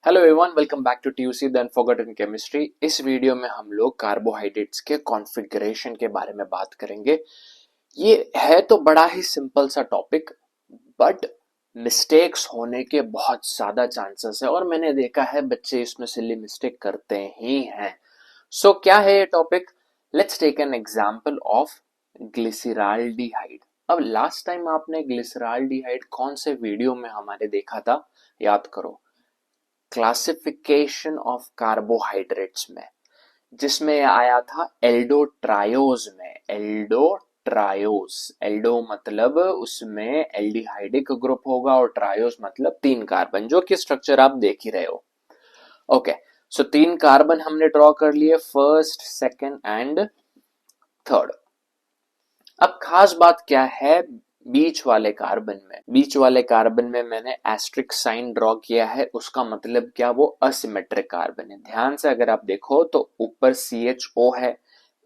Hello everyone, welcome back to TUC the unforgotten chemistry. इस video में हम लोग कार्बोहाइड्रेट्स के कॉन्फ़िगरेशन के बारे में बात करेंगे। ये है तो बड़ा ही सिंपल सा टॉपिक, बट मिस्टेक्स होने के बहुत ज्यादा चांसेस है और मैंने देखा है बच्चे इसमें सिली मिस्टेक करते ही हैं। सो क्या है ये topic? Let's take an example of glyceraldehyde. अब लास्ट टाइम आपने ग्लिसरॉल्डिहाइड कौन से वीडियो में हमारे देखा था, याद करो। क्लासिफिकेशन ऑफ कार्बोहाइड्रेट्स में, जिसमें आया था एल्डोट्रायोज में। एल्डोट्रायोज, एल्डो मतलब उसमें एल्डिहाइडिक ग्रुप होगा और ट्रायोज मतलब 3 कार्बन, जो कि स्ट्रक्चर आप देख ही रहे हो। ओके, सो 3 कार्बन हमने ड्रॉ कर लिए, फर्स्ट, सेकंड एंड थर्ड। अब खास बात क्या है, बीच वाले कार्बन में मैंने एस्ट्रिक साइन ड्रॉ किया है। उसका मतलब क्या, वो असिमेट्रिक कार्बन है। ध्यान से अगर आप देखो तो ऊपर CHO है,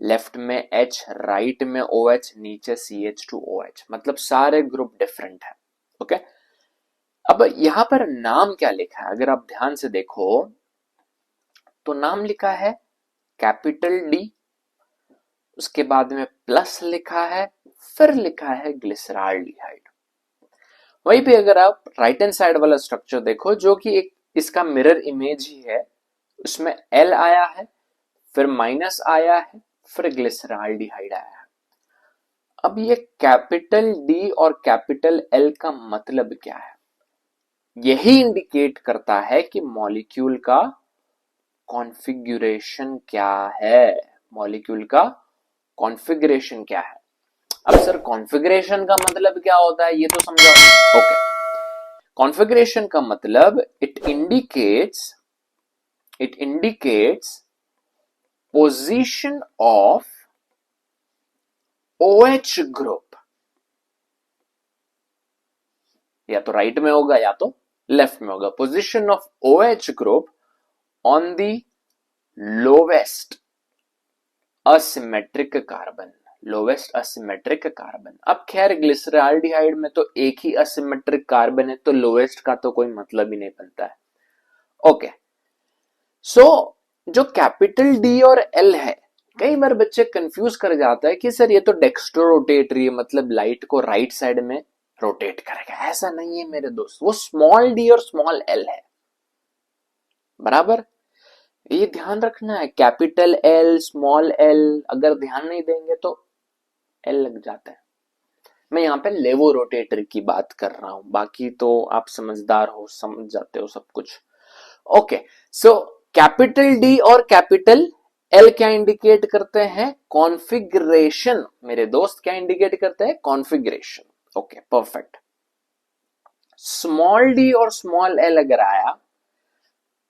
लेफ्ट में H, राइट में OH, नीचे CH2OH, मतलब सारे ग्रुप डिफरेंट है। ओके, अब यहां पर नाम क्या लिखा है अगर आप ध्यान से देखो तो नाम लिखा है कैपिटल D, उसके बाद में प्लस लिखा है, फिर लिखा है ग्लिसरॉल्डिहाइड। वहीं पे अगर आप राइट हैंड साइड वाला स्ट्रक्चर देखो, जो कि एक इसका मिरर इमेज ही है, उसमें L आया है, फिर माइनस आया है, फिर ग्लिसरॉल्डिहाइड आया है। अब ये कैपिटल D और कैपिटल L का मतलब क्या है? यही इंडिकेट करता है कि मॉलिक्यूल का कॉन्फ़िगरेशन क्या है। मॉलिक्यूल का कॉन्फ़िगरेशन क्या है? अब सर कॉन्फ़िगरेशन का मतलब क्या होता है, ये तो समझाओ। ओके, कॉन्फ़िगरेशन का मतलब it indicates position of OH group. या तो राइट में होगा या तो लेफ्ट में होगा। Position of OH group on the lowest asymmetric carbon. Lowest asymmetric carbon. अब खैर ग्लिसरॉल्डिहाइड में तो एक ही असिमेट्रिक कार्बन है, तो लोवेस्ट का तो कोई मतलब ही नहीं बनता है। ओके, सो जो कैपिटल D और L है, कई बार बच्चे कंफ्यूज कर जाता है कि सर ये तो डेक्स्ट्रो रोटेटरी है, मतलब लाइट को राइट साइड में रोटेट करेगा। ऐसा नहीं है मेरे दोस्त, वो स्मॉल d और स्मॉल l है, बराबर। ये ध्यान रखना है, कैपिटल L स्मॉल l, अगर ध्यान नहीं देंगे तो L लग जाता है। मैं यहाँ पे लेवो रोटेटर की बात कर रहा हूं, बाकी तो आप समझदार हो, समझ जाते हो सब कुछ। ओके, सो कैपिटल D और कैपिटल L क्या इंडिकेट करते हैं? कॉन्फ़िगरेशन। मेरे दोस्त क्या इंडिकेट करते हैं? Configuration. Okay, perfect. Small d और स्मॉल l अगर आया,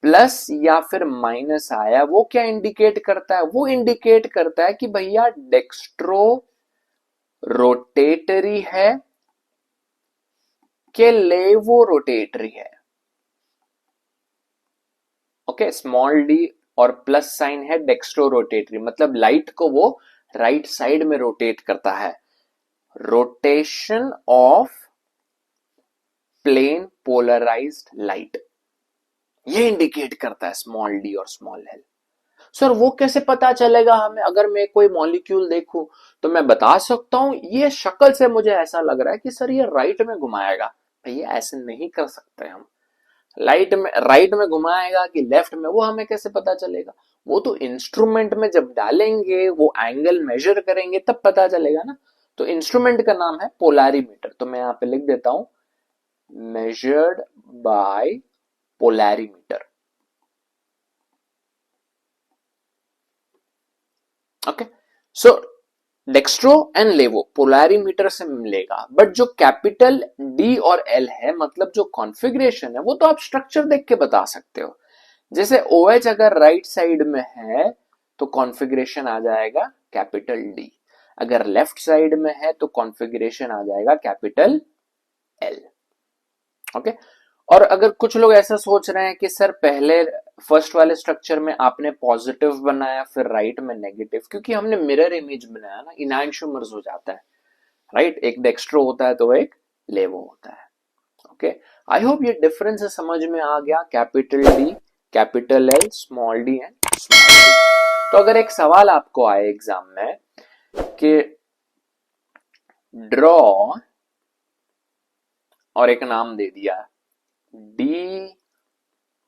प्लस या फिर माइनस आया, वो क्या इंडिकेट करता है? वो इंडिकेट करता है कि भैया डेक्स्ट्रो रोटेटरी है कि लेवो रोटेटरी है। ओके, स्मॉल d और प्लस साइन है डेक्स्ट्रो रोटेटरी, मतलब लाइट को वो राइट साइड में रोटेट करता है। Rotation of plane polarized light, ये इंडिकेट करता है स्मॉल d और स्मॉल l। सर वो कैसे पता चलेगा हमें? अगर मैं कोई मॉलिक्यूल देखूं तो मैं बता सकता हूं ये शक्ल से मुझे ऐसा लग रहा है कि सर ये राइट में घुमाएगा। भैया ऐसे नहीं कर सकते हम। राइट में घुमाएगा कि लेफ्ट में, वो हमें कैसे पता चलेगा? वो तो इंस्ट्रूमेंट में जब डालेंगे, वो एंगल मेजर करेंगे, तब पता चलेगा ना। तो इंस्ट्रूमेंट का नाम है पोलैरीमीटर। तो मैं यहां पे लिख देता हूं, measured by polarimeter. Okay, so dextro and लेवो पोलैरीमीटर से मिलेगा, बट जो कैपिटल D और L है, मतलब जो कॉन्फ़िगरेशन है, वो तो आप स्ट्रक्चर देख के बता सकते हो। जैसे OH अगर राइट साइड में है तो कॉन्फ़िगरेशन आ जाएगा कैपिटल D, अगर लेफ्ट साइड में है तो कॉन्फ़िगरेशन आ जाएगा कैपिटल L। ओके, और अगर कुछ लोग ऐसा सोच रहे हैं कि सर पहले फर्स्ट वाले स्ट्रक्चर में आपने पॉजिटिव बनाया फिर राइट में नेगेटिव, क्योंकि हमने मिरर इमेज बनाया ना, इनैक्शोमर्स हो जाता है, राइट। एक डेक्स्ट्रो होता है तो एक लेवो होता है। ओके, आई होप ये डिफरेंस समझ में आ गया, capital D, capital L, small D and small D. तो अगर एक सवाल आपको आए एग्जाम में कि ड्रॉ और एक नाम दे दिया D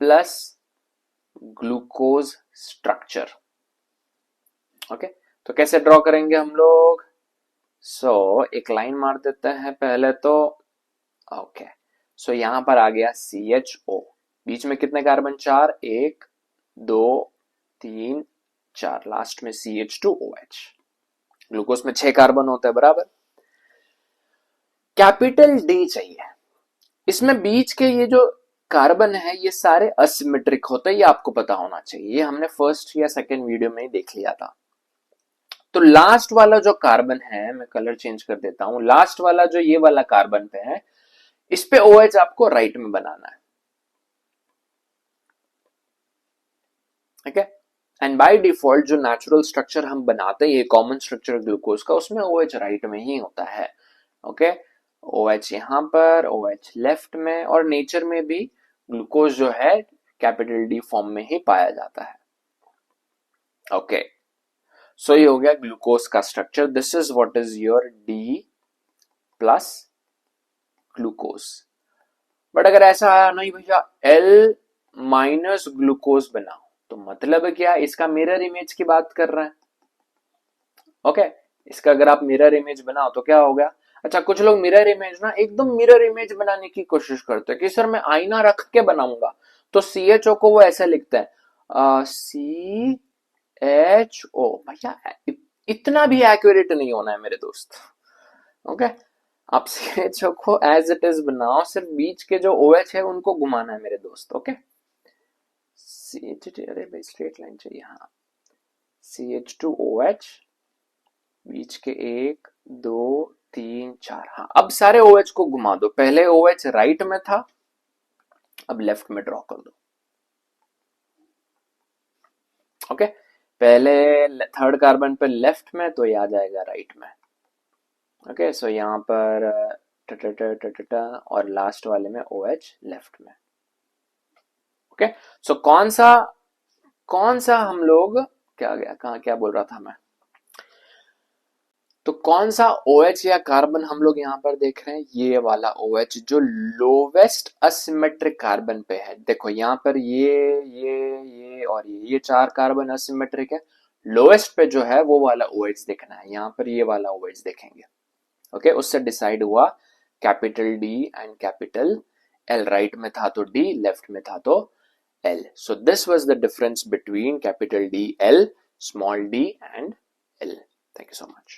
plus glucose structure, okay, तो कैसे ड्रॉ करेंगे हम लोग? सो एक लाइन मार देते हैं पहले तो, ओके, सो यहां पर आ गया CHO, बीच में कितने कार्बन? 4, 1 2 3 4, लास्ट में CH2OH। ग्लूकोज में 6 कार्बन होते हैं बराबर। कैपिटल डी चाहिए, इसमें बीच के ये जो कार्बन है ये सारे असिमेट्रिक होते हैं, ये आपको पता होना चाहिए, ये हमने फर्स्ट या सेकंड वीडियो में ही देख लिया था। तो लास्ट वाला जो कार्बन है, मैं कलर चेंज कर देता हूं, लास्ट वाला जो ये वाला कार्बन पे है, इस पे OH आपको राइट में बनाना है, ठीक है। एंड बाय डिफॉल्ट जो नेचुरल स्ट्रक्चर हम बनाते हैं, ये कॉमन स्ट्रक्चर ग्लूकोज का, उसमें OH राइट में ही होता है, ओके। OH यहां पर, OH लेफ्ट में, और नेचर में भी ग्लूकोज जो है कैपिटल डी फॉर्म में ही पाया जाता है, ओके। सो ये हो गया ग्लूकोज का structure, this is what is your D plus glucose. But अगर ऐसा आया नहीं भैया L माइनस ग्लूकोज बनाओ, तो मतलब क्या, इसका मिरर इमेज की बात कर रहे हैं, ओके। इसका अगर आप मिरर इमेज बनाओ तो क्या हो गया? अच्छा, कुछ लोग मिरर इमेज ना एकदम मिरर इमेज बनाने की कोशिश करते हैं कि सर मैं आईना रख के बनाऊंगा, तो CHO को वो ऐसे लिखते हैं CHO। भैया इतना भी एक्यूरेट नहीं होना है मेरे दोस्त, ओके। आप CHO को एज इट इज बनाओ, सिर्फ बीच के जो OH है उनको घुमाना है मेरे दोस्त, ओके। अरे भाई स्ट्रेट लाइन चाहिए, हाँ, CH2OH, बीच के 1 2 3 4, हाँ। अब सारे OH को घुमा दो, पहले OH राइट में था, अब लेफ्ट में ड्रॉ कर दो, ओके। पहले थर्ड कार्बन पे लेफ्ट में, तो ये आ जाएगा राइट में, ओके। सो यहां पर और लास्ट वाले में OH लेफ्ट में, ओके। सो कौन सा हम लोग, क्या गया कहां, क्या बोल रहा था मैं, तो कौन सा OH या कार्बन हम लोग यहां पर देख रहे हैं? ये वाला OH जो लोवेस्ट असिमेट्रिक कार्बन पे है। देखो यहां पर ये और ये 4 कार्बन असिमेट्रिक है, लोवेस्ट पे जो है वो वाला OH देखना है, यहां पर ये वाला OH देखेंगे, ओके। उससे डिसाइड हुआ capital D and capital L, right में था तो D, लेफ्ट में था तो L। So this was the difference between capital D, L, small d and L। Thank you so much.